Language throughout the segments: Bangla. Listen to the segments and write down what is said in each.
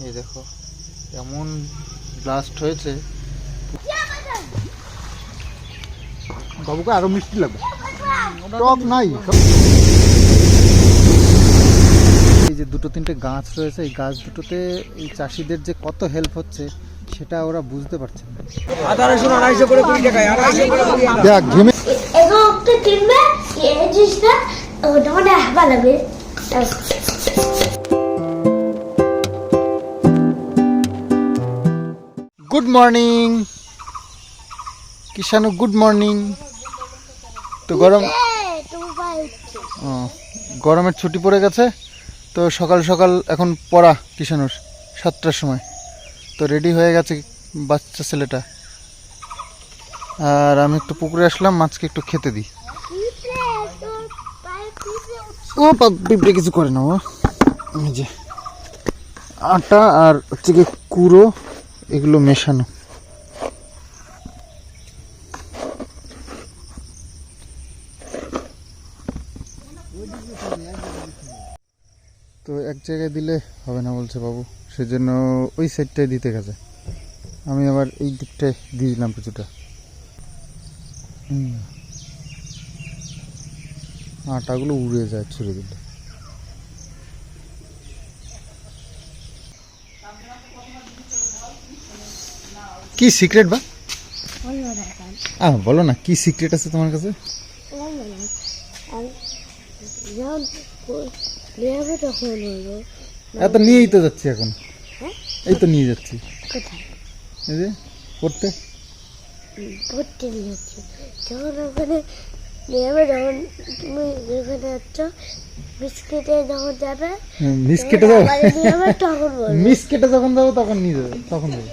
এই দেখো এমন ব্লাস্ট হয়েছে। বাবুকে আরো মিষ্টি লাগবে, টক নাই। এই যে দুটো তিনটে গাছ রয়েছে, এই গাছ দুটোতে এই চাষিদের যে কত হেল্প হচ্ছে সেটা ওরা বুঝতে পারছে না। দেখ ঘেমে good morning Kishanu, good morning. তো গরমের ছুটি পড়ে গেছে, তো সকাল সকাল এখন পড়া কিষানুর 7টার সময়। তো রেডি হয়ে গেছে বাচ্চা ছেলেটা, আর আমি একটু পুকুরে আসলাম মাছকে একটু খেতে দিই। ও পিঁপড়ে কিছু করে না, ও যে আটা আর হচ্ছে কি কুড়ো এগুলো মেশানো। তো এক জায়গায় দিলে হবে না বলছে বাবু, সেজন্য ওই সাইডটায় দিতে গেছে। আমি আবার এই দিকটায় দিয়ে দিলাম কিছুটা। আটাগুলো উড়ে যায় ছুঁড়ে দিলে। কি সিক্রেট বা বলো না, কি সিক্রেট আছে তোমার কাছে? এত নিয়েই তো যাচ্ছি এখন, এই তো নিয়ে যাচ্ছি এই যে পড়তে নিয়ে যাচ্ছি। যখন ওখানে নেবে, যখন তুমি যেখানে যাচ্ছ বিস্কিটে যখন যাবে, বিস্কিটে যাবো তখন বিস্কিটে যখন যাবো তখন নিয়ে যাবে, তখন যাবো।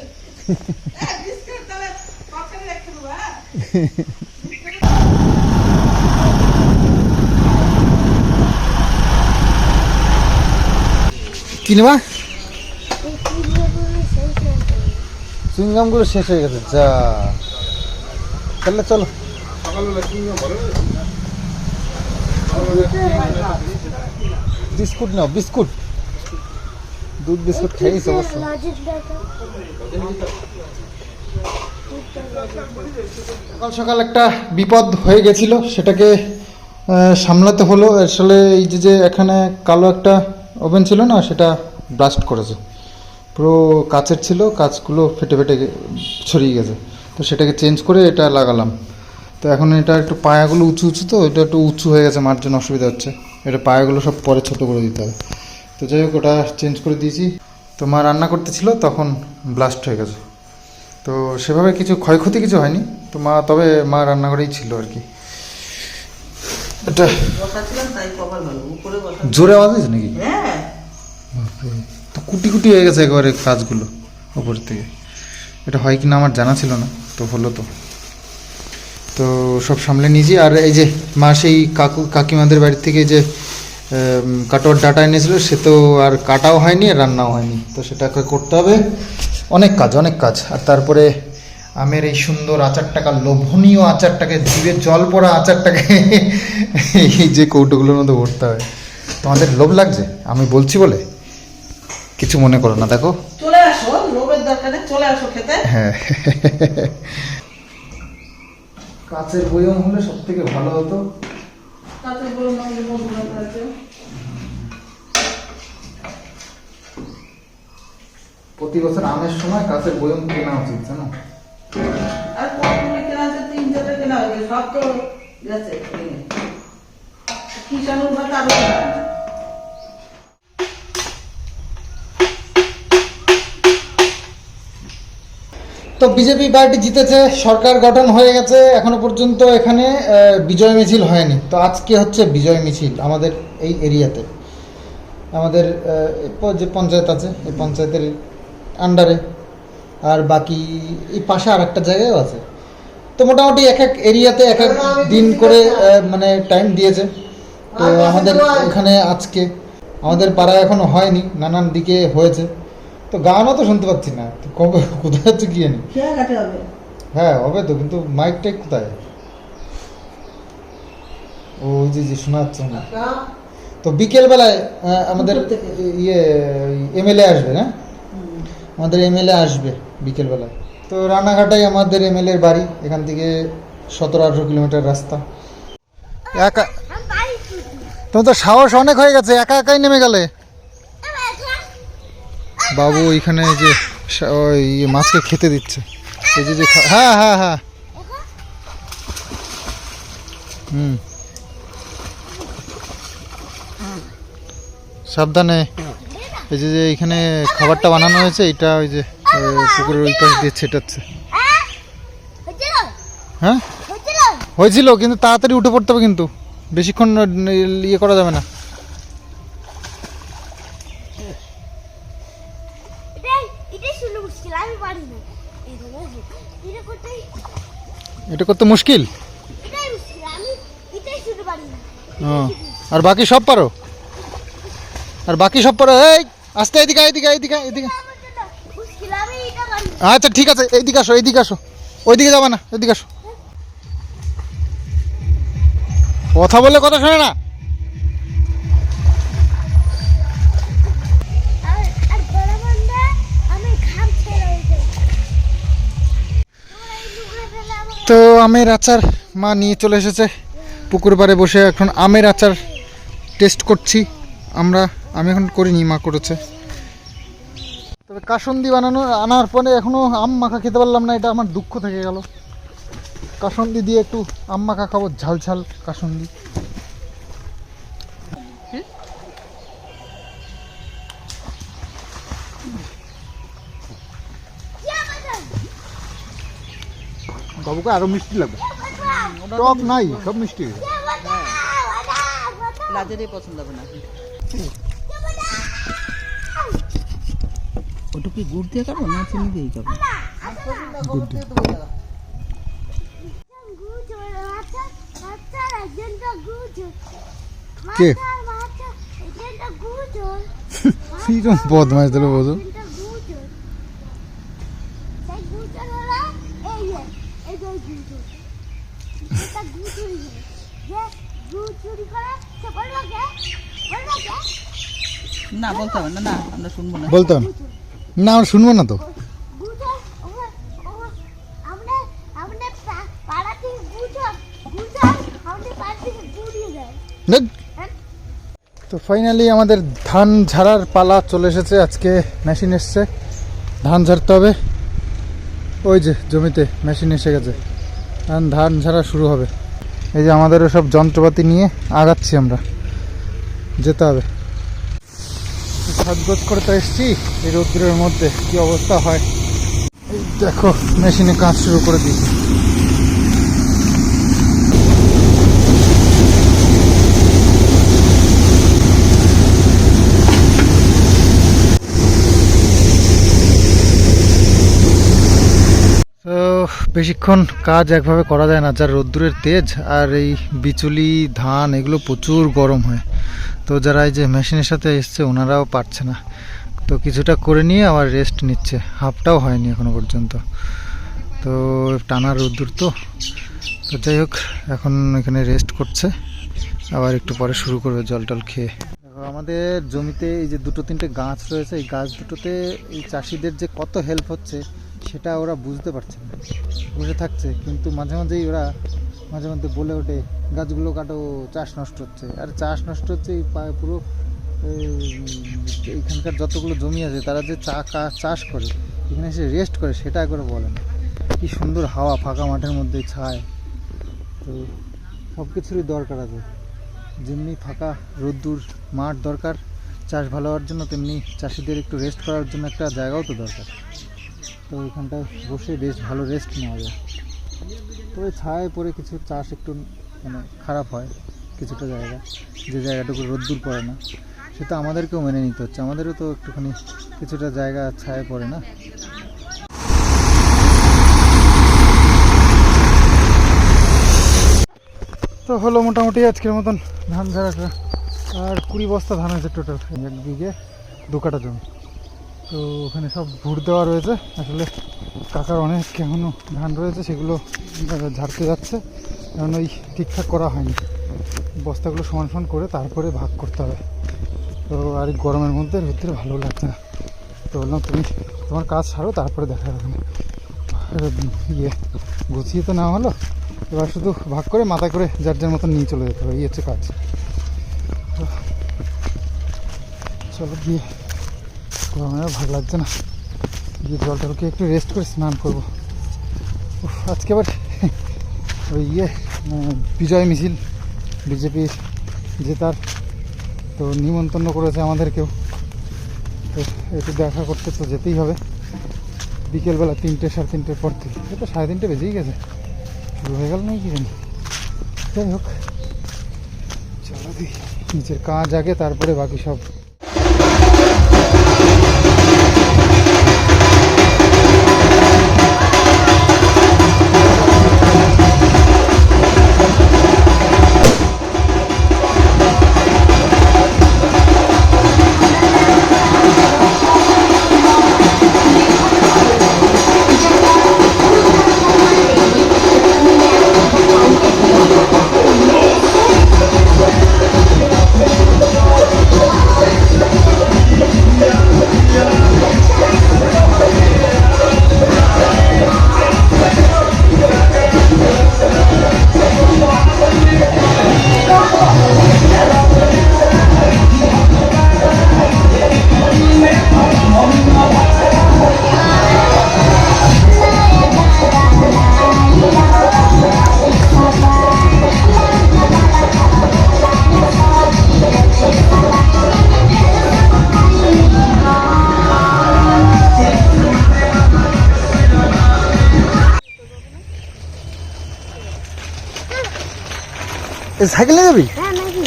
কি নেবা? চুইংগাম গুলো শেষ হয়ে গেছে, যা তাহলে চলো। বিস্কুট নাও, বিস্কুট, দুধ বিস্কুট খাইছ অবশ্য। সকাল সকাল একটা বিপদ হয়ে গেছিল, সেটাকে সামলাতে হলো। আসলে এই যে এখানে কালো একটা ওভেন ছিল না, সেটা ব্লাস্ট করেছে, পুরো কাচের ছিল, কাচগুলো ফেটে ফেটে ছড়িয়ে গেছে। তো সেটাকে চেঞ্জ করে এটা লাগালাম। তো এখন এটা একটু পায়াগুলো উঁচু উঁচু, তো এটা একটু উঁচু হয়ে গেছে, মার জন্য অসুবিধা হচ্ছে। এটা পায়াগুলো সব পরে ছোটো করে দিতে হবে। তো যাই হোক, ওটা চেঞ্জ করে দিয়েছি। তো মা রান্না করতেছিল, তখন ব্লাস্ট হয়ে গেছে। তো সেভাবে কিছু ক্ষয়ক্ষতি কিছু হয়নি। তো তবে মা রান্নাঘরেই ছিল আর কি। এটা জোরে আওয়াজ হয়েছে নাকি? তো কুটি কুটি হয়ে গেছে একেবারে কাজগুলো ওপর থেকে। এটা হয় কিনা আমার জানা ছিল না, তো হলো। তো সব সামলে নিয়েছি। আর এই যে মা সেই কাকিমাদের বাড়ির থেকে যে কাটোয়ার ডাটা এনেছিল, সে তো আর কাটাও হয়নি আর রান্নাও হয়নি। তো সেটাকে করতে হবে, অনেক কাজ অনেক কাজ। আর তারপরে আমের এই সুন্দর আচারটাকে, লোভনীয় আচারটাকে, জিভে জল পড়া আচারটাকে এই যে কৌটোগুলোর মধ্যে ভরতে হবে। তোমাদের লোভ লাগছে আমি বলছি বলে? কিছু মনে করো না, দেখো চলে আসো, লোভের দরকারে চলে আসো খেতে। হ্যাঁ, কাচের বয়ম হলে সব থেকে ভালো হতো। কাচের বয়ম হলে বন্ধুরা আছে। প্রতি বছর আমের সময় কাচের বয়ম কেনা উচিত, জানো? আর কতগুলো কেনা আছে? 3-4টা কেনা হয়েছে, সব তো গেছে কিষানুর ভাত আরো কেনা। তো বিজেপি পার্টি জিতেছে, সরকার গঠন হয়ে গেছে। এখনো পর্যন্ত এখানে বিজয় মিছিল হয়নি। তো আজকে হচ্ছে বিজয় মিছিল আমাদের এই এরিয়াতে, আমাদের যে পঞ্চায়েত আছে, এই পঞ্চায়েতের আন্ডারে, আর বাকি এই পাশে আর একটা জায়গায়ও আছে। তো মোটামুটি এক এক এরিয়াতে এক এক দিন করে মানে টাইম দিয়েছে। তো আমাদের এখানে আজকে, আমাদের পাড়ায় এখনো হয়নি, নানান দিকে হয়েছে। তো গানও তো শুনতে পাচ্ছি না, কবে কোথায় হচ্ছে কি জানি। হ্যাঁ হবে তো, কিন্তু মাইক টাইক কোথায়? ওই যে শোনা যাচ্ছে না। তো বিকেল বেলায় আমাদের ইয়ে এমএলএ আসবে, না আমাদের এমএলএ আসবে বিকেলবেলায়। তো রানাঘাটাই আমাদের এমএলএর বাড়ি, এখান থেকে 17-18 কিলোমিটার রাস্তা। একা তোমার তো সাহস অনেক হয়ে গেছে, একা একাই নেমে গেলে। বাবু ওইখানে এই যে ওই মাছকে খেতে দিচ্ছে, এই যে হ্যাঁ হ্যাঁ হ্যাঁ হুম সাবধানে। এই যে এইখানে খাবারটা বানানো হয়েছে, এটা ওই যে পুকুরের ওই পাশ দিয়ে ছেটাচ্ছে। হ্যাঁ হয়েছিল, কিন্তু তাড়াতাড়ি উঠে পড়তে হবে, কিন্তু বেশিক্ষণ ইয়ে করা যাবে না। এটা করতে মুশকিল। আর বাকি সব পারো, আর বাকি সব পারো। এই আস্তে, এদিকে এদিকে এদিকে এদিকে। আচ্ছা ঠিক আছে, এইদিকে আসো, এইদিকে আসো, ওইদিকে যাবা না, এদিকে আসো। কথা বললে কথা শোনে না। তো আমের আচার মা নিয়ে চলে এসেছে পুকুর পাড়ে বসে, এখন আমের আচার টেস্ট করছি আমরা। আমি এখন করিনি, মা করেছে। তবে কাসুন্দি আনার পরে এখনো আম মাখা খেতে পারলাম না, এটা আমার দুঃখ থেকে গেল। কাসুন্দি দিয়ে একটু আম মাখা খাবো, ঝাল ঝাল কাসুন্দি। বাবুকে আরো মিষ্টি লাগবে, টক নাই, সব মিষ্টি। লাজেরই পছন্দ হবে না। ওটা কি গুড় দিয়ে খাবো না চিনি দিয়ে খাবো? Good day. কে কিরকম বদমাইশ দিল বধু। না বলতে হবে না, না আমরা শুনবো না। বলতে হবে না, আমরা শুনবো না তো। তো ফাইনালি আমাদের ধান ঝাড়ার পালা চলে এসেছে। আজকে মেশিন এসছে, ধান ঝাড়তে হবে। ওই যে জমিতে মেশিন এসে গেছে, এখন ধান ঝাড়া শুরু হবে। এই যে আমাদেরও সব যন্ত্রপাতি নিয়ে আগাচ্ছি আমরা, যেতে হবে। সাজগোজ করতে এসছি এই রোদ্রের মধ্যে, কি অবস্থা হয়। এই দেখো মেশিনে কাজ শুরু করে দিয়েছি। তো বেশিক্ষণ কাজ একভাবে করা যায় না, যার রোদ্দুরের তেজ আর এই বিচুলি ধান এগুলো প্রচুর গরম হয়। তো যারা এই যে মেশিনের সাথে এসছে ওনারাও পারছে না, তো কিছুটা করে নিয়ে আবার রেস্ট নিচ্ছে, হাফটাও হয়নি এখনো পর্যন্ত। তো টানা রোদ্দুর তো যাই হোক, এখন এখানে রেস্ট করছে, আবার একটু পরে শুরু করবে জল টল খেয়ে। দেখো আমাদের জমিতে এই যে 2-3টে গাছ রয়েছে, এই গাছ দুটোতে এই চাষিদের যে কত হেল্প হচ্ছে সেটা ওরা বুঝতে পারছে না, বসে থাকছে। কিন্তু মাঝে মাঝেই ওরা মাঝে মধ্যে বলে ওঠে গাছগুলো কাটো, চাষ নষ্ট হচ্ছে। আর চাষ নষ্ট হচ্ছে এই পুরো এইখানকার যতগুলো জমি আছে, তারা যে চাষ করে এখানে এসে রেস্ট করে সেটা একবারে বলে না। কি সুন্দর হাওয়া, ফাঁকা মাঠের মধ্যে ছায়। তো সব কিছুরই দরকার আছে, যেমনি ফাঁকা রোদ্দুর মাঠ দরকার চাষ ভালো হওয়ার জন্য, তেমনি চাষিদের একটু রেস্ট করার জন্য একটা জায়গাও তো দরকার। তো ওইখানটায় বসে বেশ ভালো রেস্ট নেওয়া যায়। তবে ছায় পরে কিছু চাষ একটু মানে খারাপ হয় কিছুটা জায়গা, যে জায়গাটুকু রোদ্দুর পড়ে না, সেটা আমাদেরকেও মেনে নিতে হচ্ছে। আমাদেরও তো একটুখানি কিছুটা জায়গা ছায় পড়ে না। তো হলো মোটামুটি আজকের মতন ধান ঝাড়াটা। আর 20 বস্তা ধান আছে টোটাল, 1 বিঘে 2 কাঠা জমি। তো ওখানে সব ভুট দেওয়া রয়েছে, আসলে কাকার অনেক এখনও ধান রয়েছে, সেগুলো ঝাড়তে যাচ্ছে। কারণ ওই ঠিকঠাক করা হয়নি, বস্তাগুলো সমান সমান করে তারপরে ভাগ করতে হবে। তো আর এই গরমের মধ্যে রোদ্রে ভালো লাগছে না, তো বললাম তুমি তোমার কাজ ছাড়ো, তারপরে দেখা যাবে না। ইয়ে গুছিয়ে তো নেওয়া হলো, এবার শুধু ভাগ করে মাথায় করে যার যার মতন নিয়ে চলে যেতে হবে, এই হচ্ছে কাজ। তো চলো গিয়ে, গরমে ভালো লাগছে না, গিয়ে জলটা ঢুকে একটু রেস্ট করে স্নান করবো। আজকে আবার ওই বিজয় মিছিল, বিজেপির জেতার, তো নিমন্ত্রণ করেছে আমাদেরকেও, তো একটু দেখা করতে তো যেতেই হবে। বিকেলবেলা 3টে 3:30 পর থেকে, এটা 3:30 বেজেই গেছে, শুরু হয়ে গেল নাকি কি জানি। যাই হোক, চলো দিই নিজের কাজ আগে, তারপরে বাকি সব। সাইকেল নিয়ে যাবি? হ্যাঁ নাকি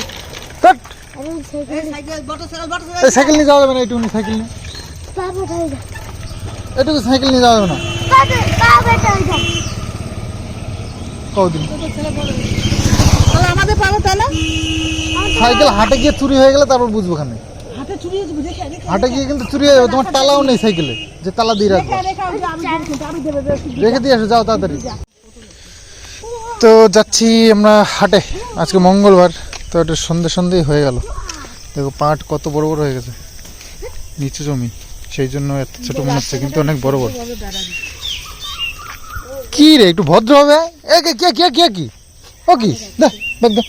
ধ্যাৎ, আরে সাইকেল এই সাইকেল নিয়ে যাওয়া যাবে না, এইটুকু সাইকেল নিয়ে, পাবো তাই যা এটুকু সাইকেল নিয়ে যাওয়া যাবে না। পাবো তাই যা কদিন তাহলে আমাদের পাবো তাহলে সাইকেল হাটে গিয়ে চুরি হয়ে গেলে তারপর বুঝবো খানে। হাতে চুরি হয়েছে বুঝে খেয়ে হাটে গিয়ে কিন্তু চুরি হয়ে যাবে, তোমার তালাও নেই সাইকেলে যে তালা দিয়ে রাখবো। আমি দেবো রেখে দিয়ে আসো, যাও তাড়াতাড়ি। তো যাচ্ছি আমরা হাটে, আজকে মঙ্গলবার, তো এটা সন্ধেই হয়ে গেল। দেখো পাট কত বড় বড় হয়ে গেছে, নিচু জমি, সেই জন্য এত ছোট মনে হচ্ছে, কিন্তু অনেক বড় বড়। কি রে, একটু ভদ্র হবে। এ কে কে কে কে কি ও কি দা দেখ দা।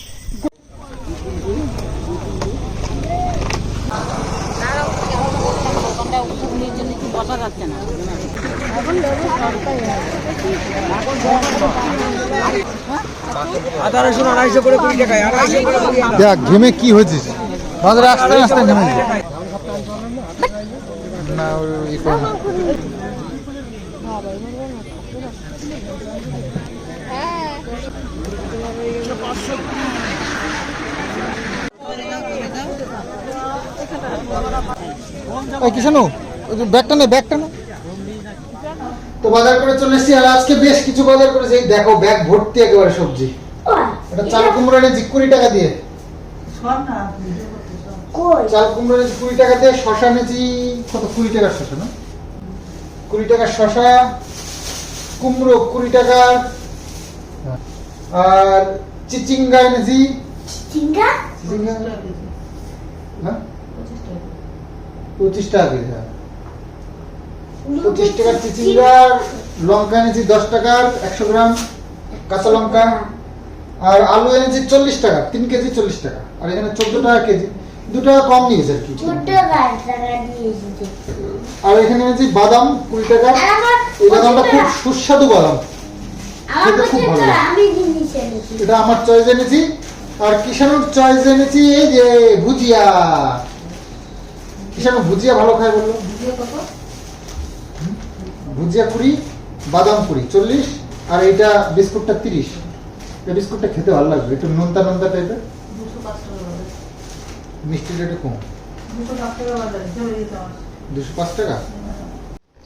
দেখ ঘেমে কি হয়েছিস, বাজারে আসতে আসতে ঘেমে না, ই করে না। কিষানু ব্যাগটা নে, ব্যাগটা নে। তো বাজার করে চলে এসেছি, আর আজকে বেশ কিছু বাজার করেছি। এই দেখো ব্যাগ ভর্তি একেবারে সবজি। এটা চাল কুমড়ো এনেছি 20 টাকা দিয়ে, সব না কই চাল কুমড়ো এনেছি 20 টাকা দিয়ে, শশা এনেছি কত, 20 টাকার শশা না, 20 টাকার শশা, কুমড়ো 20 টাকা, আর চিচিঙ্গা এনেছি। চিঙ্গা চিচিঙ্গা হ্যাঁ 25 টাকা কেজি। 25 টাকার চিচিঙ্গা, লঙ্কা এনেছি 10 টাকার 100 গ্রাম কাঁচা লঙ্কা, আর আলু এনেছি 40 টাকা, 3 কেজি 40 টাকা, আর এখানে 14 টাকা কেজি, 2 টাকা কম নিয়েছে আর কি। ছোট গাড়ি দিয়ে এসেছে আর এখানে এনেছি বাদাম 20 টাকা, এই বাদামটা খুব সুস্বাদু বাদাম, আমার খেতে খুব ভালো পছন্দ, লাগে। আমি জিনিস এনেছি এটা আমার চয়েস এনেছি। আর কিষানুর চয়েস এনেছি এই যে ভুজিয়া। কিষানু ভুজিয়া ভালো খায় বললো, ভুজিয়া 20, বাদাম 20, 40, আর এইটা বিস্কুটটা 30। এই বিস্কুটটা খেতে ভালো লাগবে, একটু নোনতা নোনতা টাইপের, 205 টাকা বাজারে মিষ্টিটা একটু কম, 205 টাকা বাজারে চলে যেতে আমার 205 টাকা।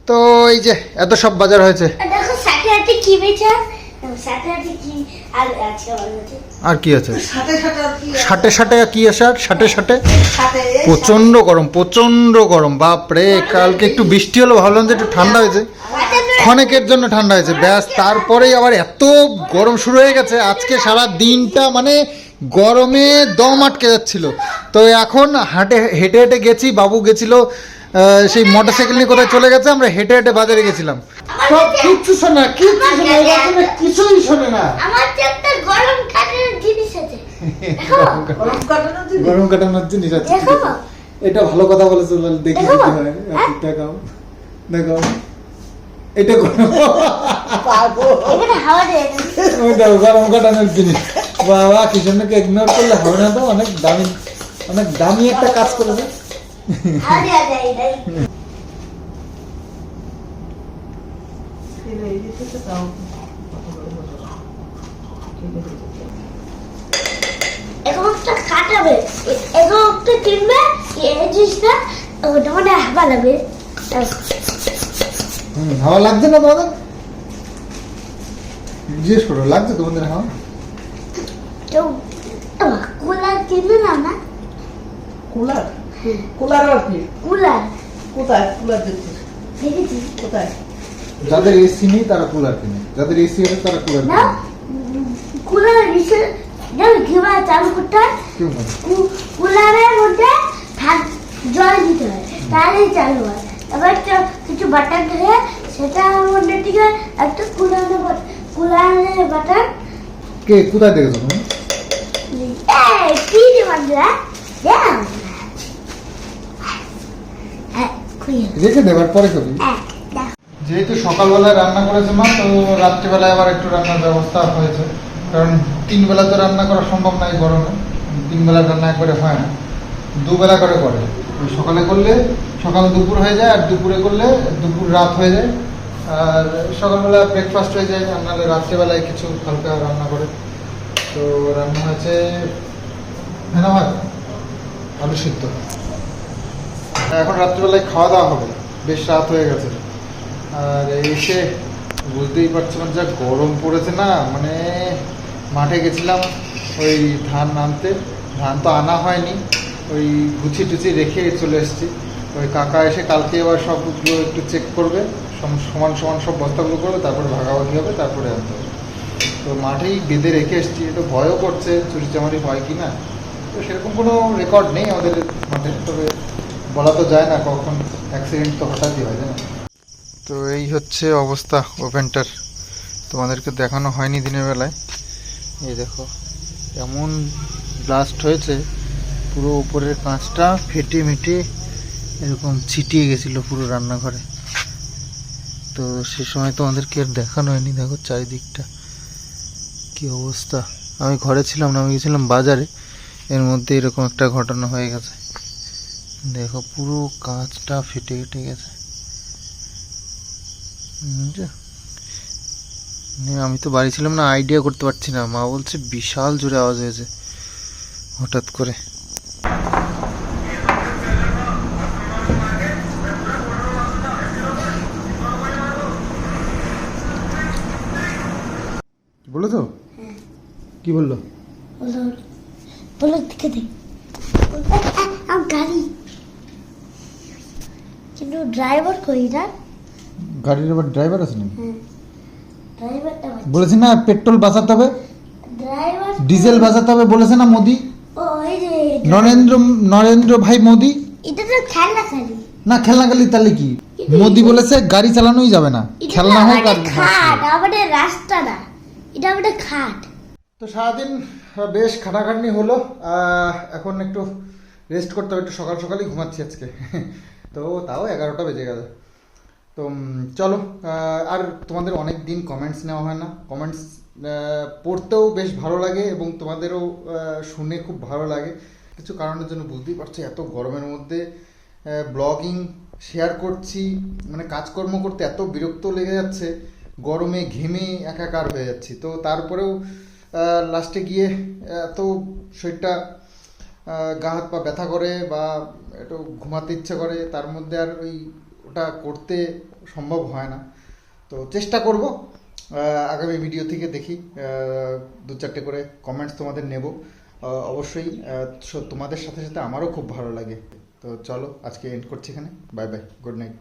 তো এই যে এত সব বাজার হয়েছে, দেখো সাথে সাথে কি বেচা, সাথে সাথে কি আর আছে বলতে আর কি আছে সাথে সাথে আর কি সাটে সাটে কি আছে, আর সাটে সাটে সাথে প্রচন্ড গরম, প্রচন্ড গরম, বাপরে। কালকে একটু বৃষ্টি হলো, ভাবলাম যে একটু ঠান্ডা হয়েছে, ক্ষণিকের জন্য ঠান্ডা হয়েছে, ব্যাস তারপরেই আবার এত গরম শুরু হয়ে গেছে। আজকে সারা দিনটা মানে গরমে দম আটকে যাচ্ছিল। তো এখন হেঁটে হেঁটে গেছি, বাবু গেছিল সেই মোটরসাইকেল নিয়ে কোথায় চলে গেছে, আমরা হেঁটে হেঁটে বাজারে গেছিলাম। সব কিচ্ছু শোনে না, কিচ্ছু শোনে না, এরা আসলে কিছুই শোনে না। আমার যে একটা গরম কাঠের জিনিস আছে, গরম কাটানোর জন্য গরম কাটানোর জিনিস আছে। দেখো। এটা ভালো কথা বলেছো, দেখি দেখো। কি হয়। দেখাও দেখাও, এটা পাবো। এখানে হাওয়া দেয় না। ওই দেখো গরম কাটানোর জিনিস। বাবা কিষণকে ইগনোর করলে হবে না তো, অনেক দামি একটা কাজ করেছে। হাওয়া দেওয়া যায় নাই। এই দিকে তাও কত বড় বড়। এখন একটা কাটাবে, এখন একটা কিনবে, এই জিনিসটা ওটা মানে হাওয়া লাগবে। হাওয়া লাগছে না তোমাদের? জিজ্ঞেস করো, লাগছে তোমাদের হাওয়া? তো কুলার কিনবে না? কুলার কুলার আর কি? কুলার কোথায় কুলার দিচ্ছিস? দেখেছি কোথায়? যাদের এসি নেই তারা কুলার কিনে, যাদের এসি আছে তারা কুলার না, কিনে। কুলার নিচে কিভাবে চালু করতে হয়? কেউ না। কুলারের মধ্যে জল দিতে হয়, তাহলেই চালু হয়। এবার একটা কিছু বাটন থাকে, সেটার মধ্যে থেকে একটা কুলারের বাটন। কে কোথায় দেখেছো তুমি? কি রে বান্দরা? দাও। খুঁজে। রেখে দেবার পরে কবি। দাও। যেহেতু সকালবেলায় রান্না করেছে মা, তো রাত্রিবেলায় আবার একটু রান্নার ব্যবস্থা হয়েছে। কারণ 3 বেলা তো রান্না করা সম্ভব নয় গরমে, 3 বেলা রান্না একবারে হয় না, 2 বেলা করে করে। ওই সকালে করলে সকাল দুপুর হয়ে যায়, আর দুপুরে করলে দুপুর রাত হয়ে যায়। আর সকালবেলা ব্রেকফাস্ট হয়ে যায়, আর নাহলে রাত্রিবেলায় কিছু হালকা রান্না করে। তো রান্না হয়েছে ভেনা ভাত, আলু সিদ্ধ। এখন রাত্রিবেলায় খাওয়া দাওয়া হবে, বেশ রাত হয়ে গেছে। আর এসে বুঝতেই পারছো না, যা গরম পড়েছে না, মানে মাঠে গেছিলাম ওই ধান আনতে, ধান তো আনা হয়নি, ওই গুছি টুচি রেখে চলে এসেছি। ওই কাকা এসে কালকে আবার সবগুলো একটু চেক করবে, সমান সমান সব বস্তাগুলো করবে, তারপরে ভাগাভাগি হবে, তারপরে আনতে হবে। তো মাঠেই বেঁধে রেখে এসেছি, একটু ভয়ও করছে চুরি চামারি হয় কি না। তো সেরকম কোনো রেকর্ড নেই আমাদের মাঠে, তবে বলা তো যায় না, কখন অ্যাক্সিডেন্ট তো হঠাৎই হয়, তাই না? তো এই হচ্ছে অবস্থা ওভেনটার, তোমাদেরকে দেখানো হয়নি দিনের বেলায়। এই দেখো এমন ব্লাস্ট হয়েছে, পুরো উপরের কাঁচটা ফেটে মেটে এরকম ছিটিয়ে গেছিল পুরো রান্নাঘরে। তো সে সময় তোমাদেরকে আর দেখানো হয়নি। দেখো চারিদিকটা কি অবস্থা। আমি ঘরে ছিলাম না, আমি গেছিলাম বাজারে, এর মধ্যে এরকম একটা ঘটনা হয়ে গেছে। দেখো পুরো কাঁচটা ফেটে ফেটে গেছে। আমি তো বাড়ি ছিলাম না, আইডিয়া করতে পারছি না। মা বলছে বিশাল জোরে আওয়াজ হয়েছে হঠাৎ করে। বলো তো কি বললো? বলো দেখে দে। আমার গাড়ি, কিন্তু ড্রাইভার কই না? গাড়ির আবার ড্রাইভার আছে নাকি? ড্রাইভারটা বলেছি না পেট্রোল বাঁচাতে হবে, ড্রাইভার ডিজেল বাঁচাতে হবে, বলেছে না মোদি, ও ওই যে নরেন্দ্র ভাই মোদি। এটা তো খেলনা খালি। না খেলনা গালি, তাহলে কি? মোদি বলেছে গাড়ি চালানোই যাবে না, খেলনা হোক আর খাট, আমাদের রাস্তা না, এটা আমাদের খাট। তো সারাদিন বেশ খাটাখাটনি হলো, এখন একটু রেস্ট করতে হবে, একটু সকাল সকালই ঘুমাচ্ছি আজকে। তো তাও 11টা বেজে গেল। তো চলো, আর তোমাদের অনেক দিন কমেন্টস নেওয়া হয় না, কমেন্টস পড়তেও বেশ ভালো লাগে এবং তোমাদেরও শুনে খুব ভালো লাগে। কিছু কারণের জন্য বুঝতেই পারছি, এত গরমের মধ্যে ব্লগিং শেয়ার করছি, মানে কাজকর্ম করতে এত বিরক্ত লেগে যাচ্ছে, গরমে ঘেমে একাকার হয়ে যাচ্ছি। তো তারপরেও লাস্টে গিয়ে এত শরীরটা গা হাত পা ব্যথা করে বা একটু ঘুমাতে ইচ্ছে করে, তার মধ্যে আর ওটা করতে সম্ভব হয় না। তো চেষ্টা করব আগামী ভিডিও থেকে, দেখি 2-4টে করে কমেন্টস তোমাদের নেব অবশ্যই। তোমাদের সাথে সাথে আমারও খুব ভালো লাগে। তো চলো আজকে এন্ড করছি এখানে, বাই বাই, গুড নাইট।